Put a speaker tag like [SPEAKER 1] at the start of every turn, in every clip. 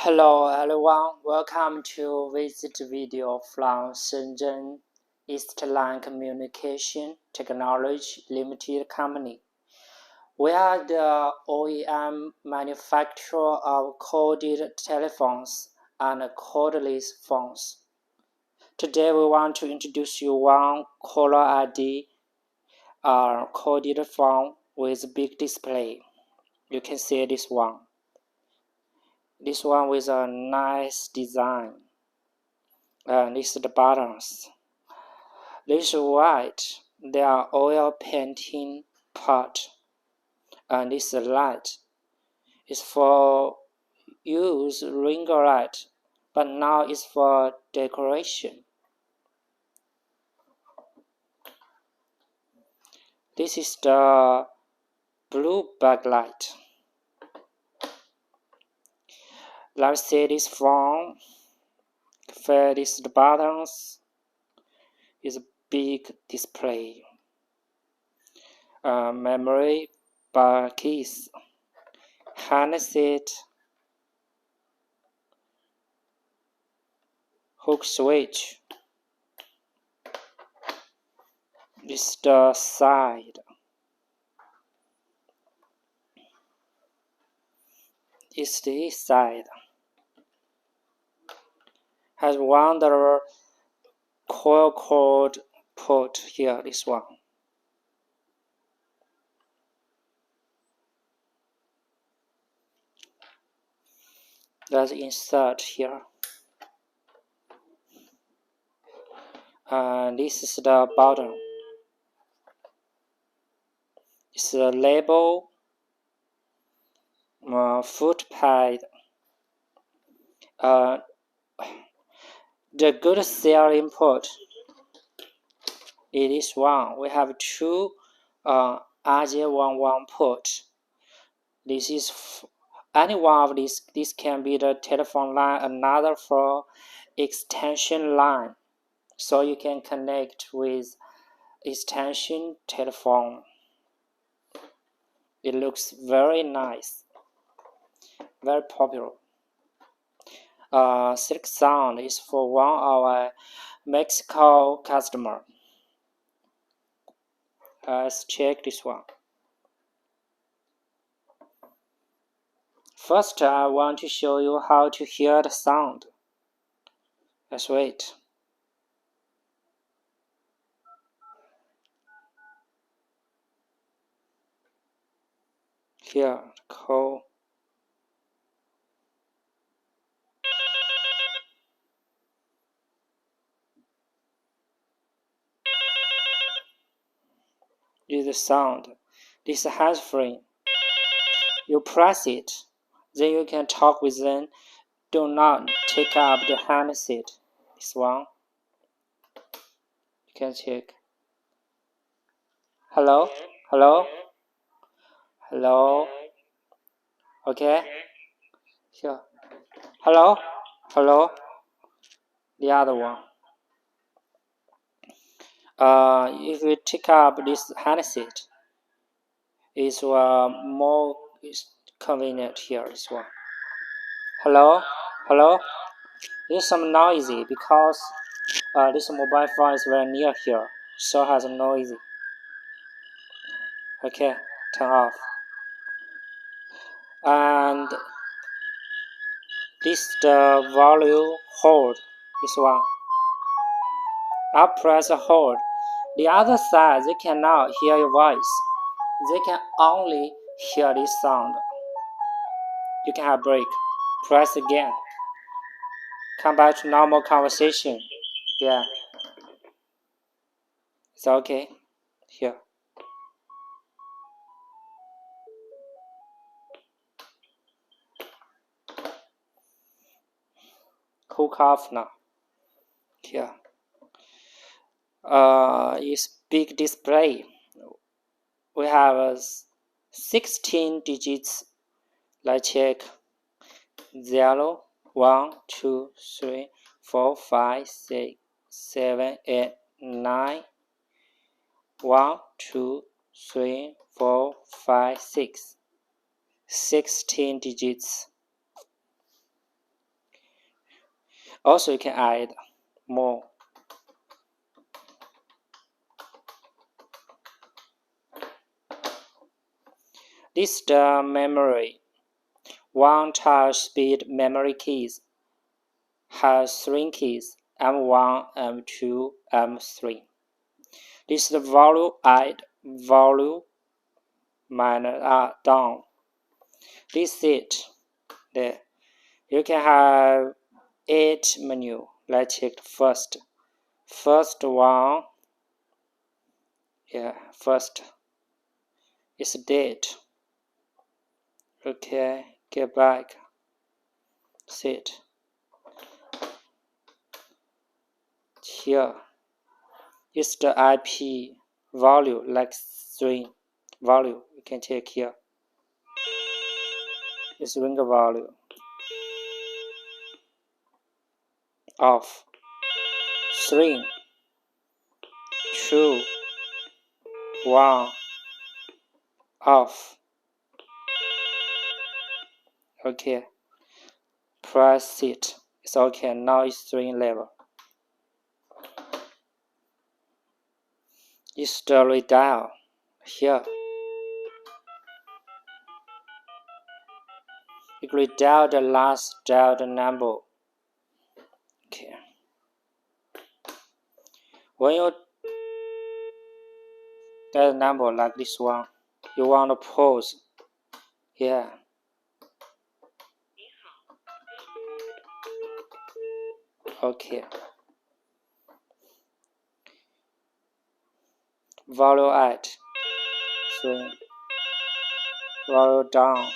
[SPEAKER 1] Hello everyone, welcome to visit video from Shenzhen Eastline Communication Technology Limited Company. We are the OEM manufacturer of corded telephones and cordless phones. Today we want to introduce you one caller ID corded phone with big display. You can see this one. This one with a nice design. This is the buttons. This is white. They are oil painting part. And this light is for use ring light, but now it's for decoration. This is the blue backlight. Let's see this phone. This is the buttons. It's a big display. Memory bar keys. Handset. Hook switch. This is the side. This is the side. Has one coil cord port here. This one. Let's insert here. This is the bottom. It's the label, foot pad. The good selling port is this one. We have two RJ11 port. This is any one of these. This can be the telephone line, another for extension line. So you can connect with extension telephone. It looks very nice, very popular. Silk sound is for one of our Mexico customer. Let's check this one. First, I want to show you how to hear the sound. Let's wait. Here, call. Is the sound. This is hands-free. You press it, then you can talk with them. Do not take up the handset. This one. You can check. Hello? Hello? Hello? Okay? Here. Hello? Hello? The other one. If you take up this handset, it's more convenient here. This one. Hello? Hello? It's some noisy because this mobile phone is very near here, so it has noisy. Okay, turn off. And this is the volume hold. This one. I press hold. The other side, they cannot hear your voice. They can only hear this sound. You can have break. Press again. Come back to normal conversation. Yeah. It's okay. Here. Hook off now. Here. It's big display. We have 16 digits. Let's check. 0, 1, 2, 3, 4, 5, 6, 7, 8, 9. 1, 2, 3, 4, 5, 6. 16 digits. Also, you can add more. This is the memory. One touch speed memory keys has 3 keys, M1, M2, M3. This is the value add, value minus down. This is it. There. You can have 8 menu. Let's check first. First one. Yeah, first is date. Okay, get back. Sit. Here is the IP value, like string value. You can check here. It's ring value. Off. 3, 2, 1. Off. Okay. Press it. It's okay. Now it's string level. It's the redial here. You redial the last dialed number. Okay. When you dial a number like this one, you want to pause. Yeah. Okay. Value add. 3. Value down.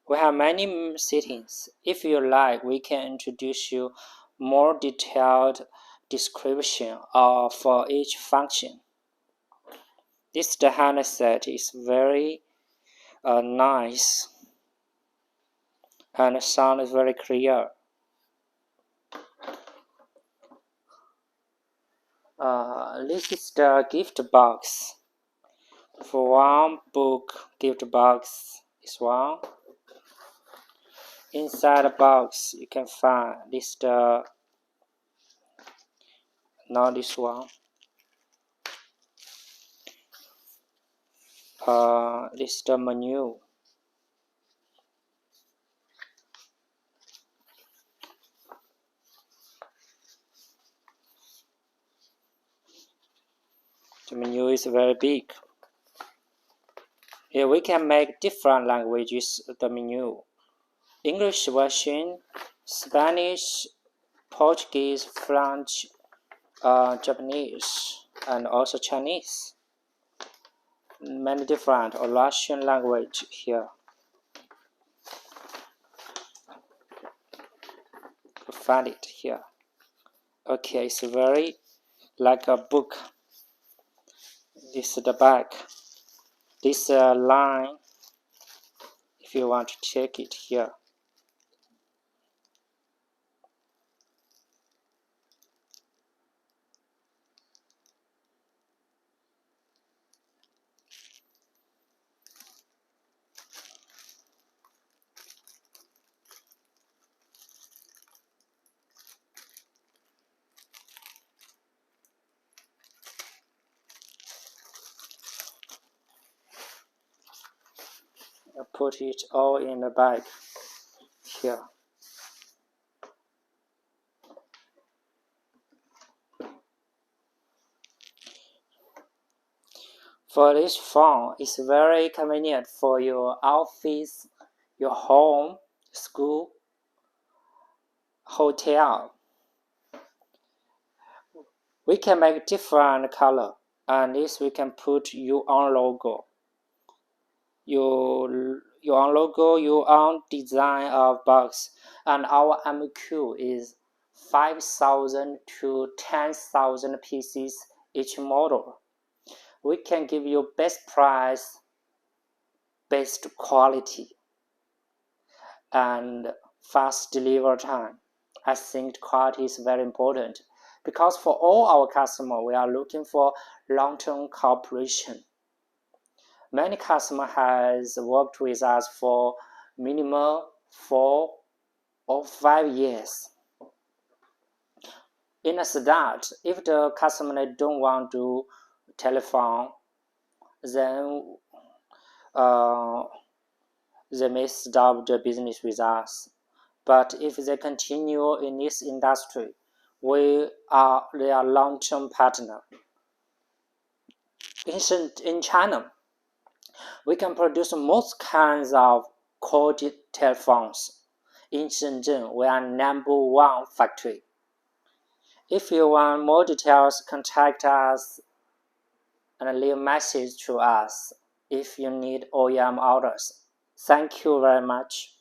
[SPEAKER 1] We have many settings. If you like, we can introduce you more detailed description for each function. This the handset is very nice and the sound is very clear. This is the gift box. For one book, gift box is one. Inside the box, you can find this not this one. This is the menu. The menu is very big. Here we can make different languages the menu. English version, Spanish, Portuguese, French, Japanese, and also Chinese. Many different or Russian language here. You find it here. Okay, it's very like a book. This is the back. This line, if you want to check it here. I put it all in the bag here. For this phone, it's very convenient for your office, your home, school, hotel. We can make different color, and this we can put your own logo. Your own logo, your own design of box, and our MQ is 5,000 to 10,000 pieces each model. We can give you best price, best quality, and fast delivery time. I think quality is very important. Because for all our customers, we are looking for long-term cooperation. Many customers has worked with us for minimum 4 or 5 years. In a start, if the customer don't want to telephone, then they may stop the business with us. But if they continue in this industry, we are their long-term partner. In China, we can produce most kinds of quality telephones. In Shenzhen, we are #1 factory. If you want more details, contact us and leave a message to us if you need OEM orders. Thank you very much.